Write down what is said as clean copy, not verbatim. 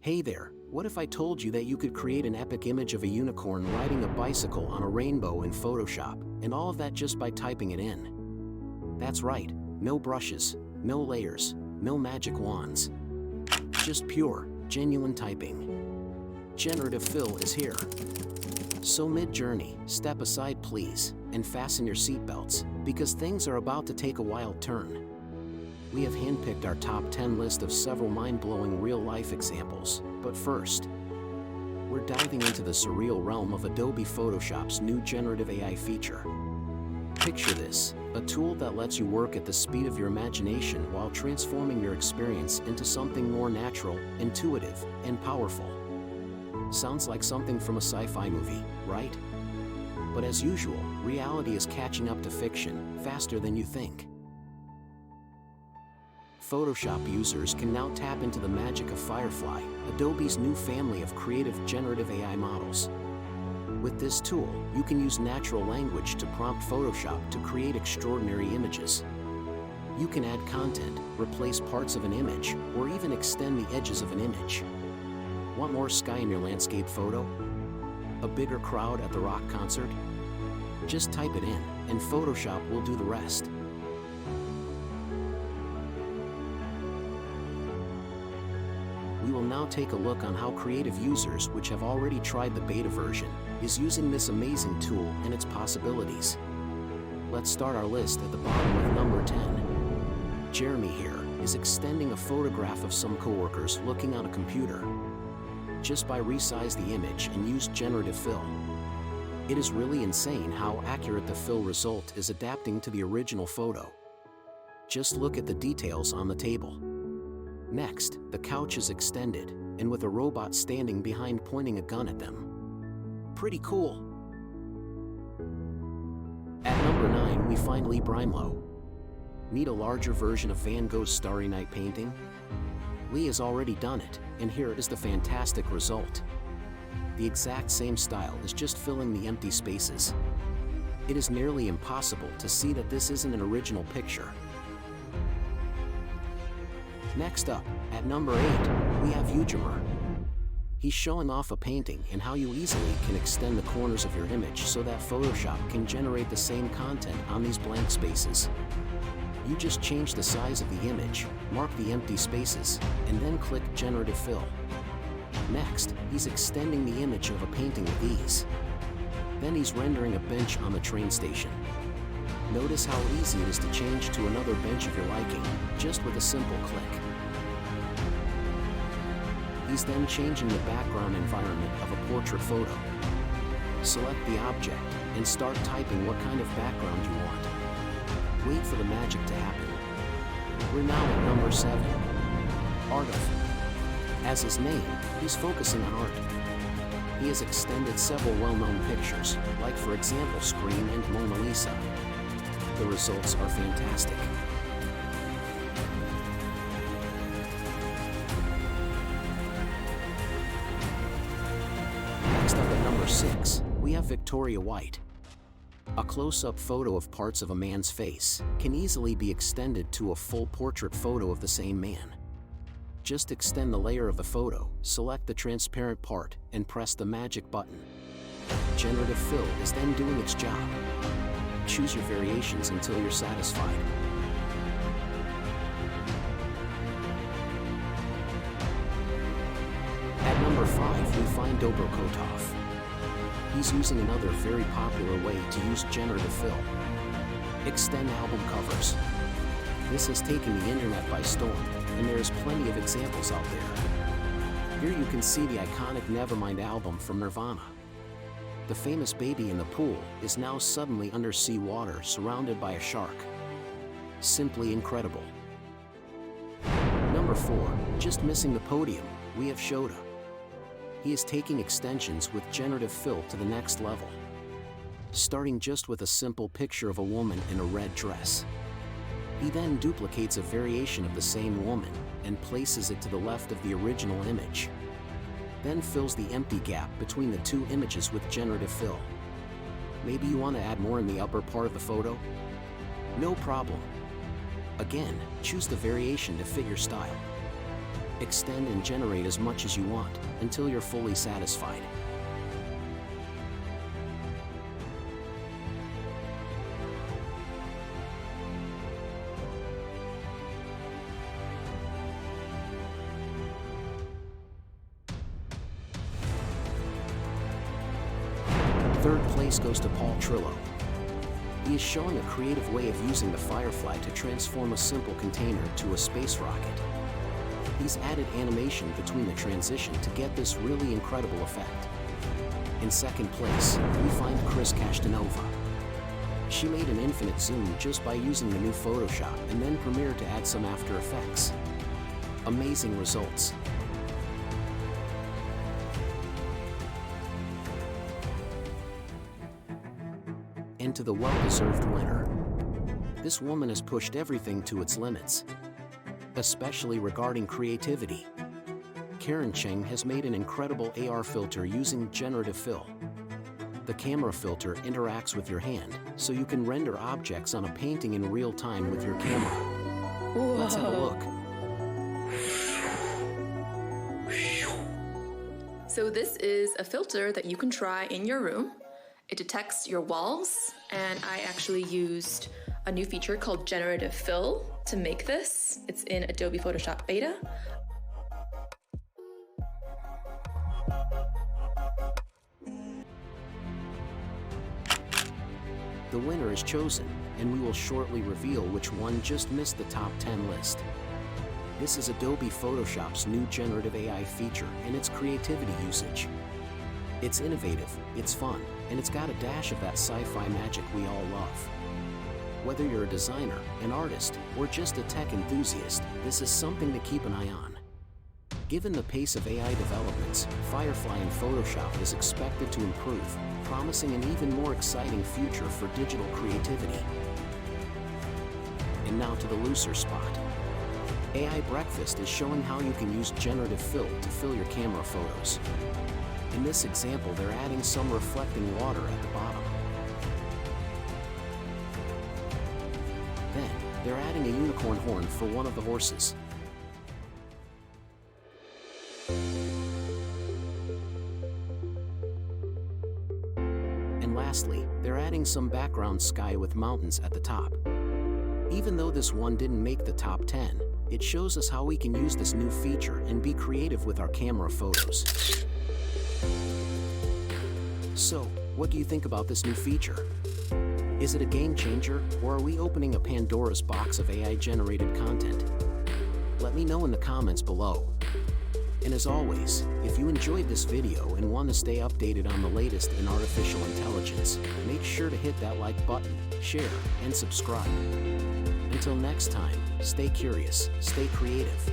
Hey there, what if I told you that you could create an epic image of a unicorn riding a bicycle on a rainbow in Photoshop, and all of that just by typing it in? That's right, no brushes, no layers, no magic wands. Just pure, genuine typing. Generative Fill is here. So mid-journey, step aside please, and fasten your seatbelts, because things are about to take a wild turn. We have handpicked our top 10 list of several mind-blowing real-life examples, but first, we're diving into the surreal realm of Adobe Photoshop's new Generative AI feature. Picture this, a tool that lets you work at the speed of your imagination while transforming your experience into something more natural, intuitive, and powerful. Sounds like something from a sci-fi movie, right? But as usual, reality is catching up to fiction faster than you think. Photoshop users can now tap into the magic of Firefly, Adobe's new family of creative generative AI models. With this tool, you can use natural language to prompt Photoshop to create extraordinary images. You can add content, replace parts of an image, or even extend the edges of an image. Want more sky in your landscape photo? A bigger crowd at the rock concert? Just type it in, and Photoshop will do the rest. We will now take a look on how creative users which have already tried the beta version is using this amazing tool and its possibilities. Let's start our list at the bottom with number 10. Jeremy here is extending a photograph of some coworkers looking on a computer. Just by resize the image and use Generative Fill. It is really insane how accurate the fill result is adapting to the original photo. Just look at the details on the table. Next, the couch is extended, and with a robot standing behind pointing a gun at them. Pretty cool. At number 9 we find Lee Brimlow. Need a larger version of Van Gogh's Starry Night painting? Lee has already done it, and here is the fantastic result. The exact same style is just filling the empty spaces. It is nearly impossible to see that this isn't an original picture. Next up, at number 8, we have Ujamur. He's showing off a painting and how you easily can extend the corners of your image so that Photoshop can generate the same content on these blank spaces. You just change the size of the image, mark the empty spaces, and then click Generative Fill. Next, he's extending the image of a painting with ease. Then he's rendering a bench on the train station. Notice how easy it is to change to another bench of your liking, just with a simple click. He's then changing the background environment of a portrait photo. Select the object and start typing what kind of background you want. Wait for the magic to happen. We're now at number 7. Artif. As his name, he's focusing on art. He has extended several well-known pictures, like for example Scream and Mona Lisa. The results are fantastic. Next up at number 6, we have Victoria White. A close-up photo of parts of a man's face can easily be extended to a full portrait photo of the same man. Just extend the layer of the photo, select the transparent part, and press the magic button. Generative Fill is then doing its job. Choose your variations until you're satisfied. At number 5, we find Dobro Kotov. He's using another very popular way to use Generative Fill. Extend album covers. This has taken the internet by storm, and there's plenty of examples out there. Here you can see the iconic Nevermind album from Nirvana. The famous baby in the pool is now suddenly under sea water surrounded by a shark. Simply incredible. Number 4, just missing the podium, we have Shota. He is taking extensions with Generative Fill to the next level. Starting just with a simple picture of a woman in a red dress. He then duplicates a variation of the same woman and places it to the left of the original image. Then fills the empty gap between the two images with Generative Fill. Maybe you want to add more in the upper part of the photo? No problem. Again, choose the variation to fit your style. extend and generate as much as you want until you're fully satisfied. Third place goes to Paul Trillo. He is showing a creative way of using the Firefly to transform a simple container to a space rocket. He's added animation between the transition to get this really incredible effect. In second place, we find Chris Castanova. She made an infinite zoom just by using the new Photoshop and then Premiere to add some After Effects. Amazing results. And to the well-deserved winner. This woman has pushed everything to its limits, especially regarding creativity. Karen Cheng has made an incredible AR filter using generative fill. The camera filter interacts with your hand, so you can render objects on a painting in real time with your camera. Whoa. Let's have a look. So this is a filter that you can try in your room. It detects your walls, and I actually used a new feature called Generative Fill to make this. It's in Adobe Photoshop Beta. The winner is chosen, and we will shortly reveal which one just missed the top 10 list. This is Adobe Photoshop's new generative AI feature and its creativity usage. It's innovative, it's fun, and it's got a dash of that sci-fi magic we all love. Whether you're a designer, an artist, or just a tech enthusiast, this is something to keep an eye on. Given the pace of AI developments, Firefly in Photoshop is expected to improve, promising an even more exciting future for digital creativity. And now to the looser spot. AI Breakfast is showing how you can use generative fill to fill your camera photos. In this example, they're adding some reflecting water at the bottom. Then, they're adding a unicorn horn for one of the horses. And lastly, they're adding some background sky with mountains at the top. Even though this one didn't make the top 10, it shows us how we can use this new feature and be creative with our camera photos. So, what do you think about this new feature? Is it a game changer, or are we opening a Pandora's box of AI-generated content? Let me know in the comments below. And as always, if you enjoyed this video and want to stay updated on the latest in artificial intelligence, make sure to hit that like button, share, and subscribe. Until next time, stay curious, stay creative.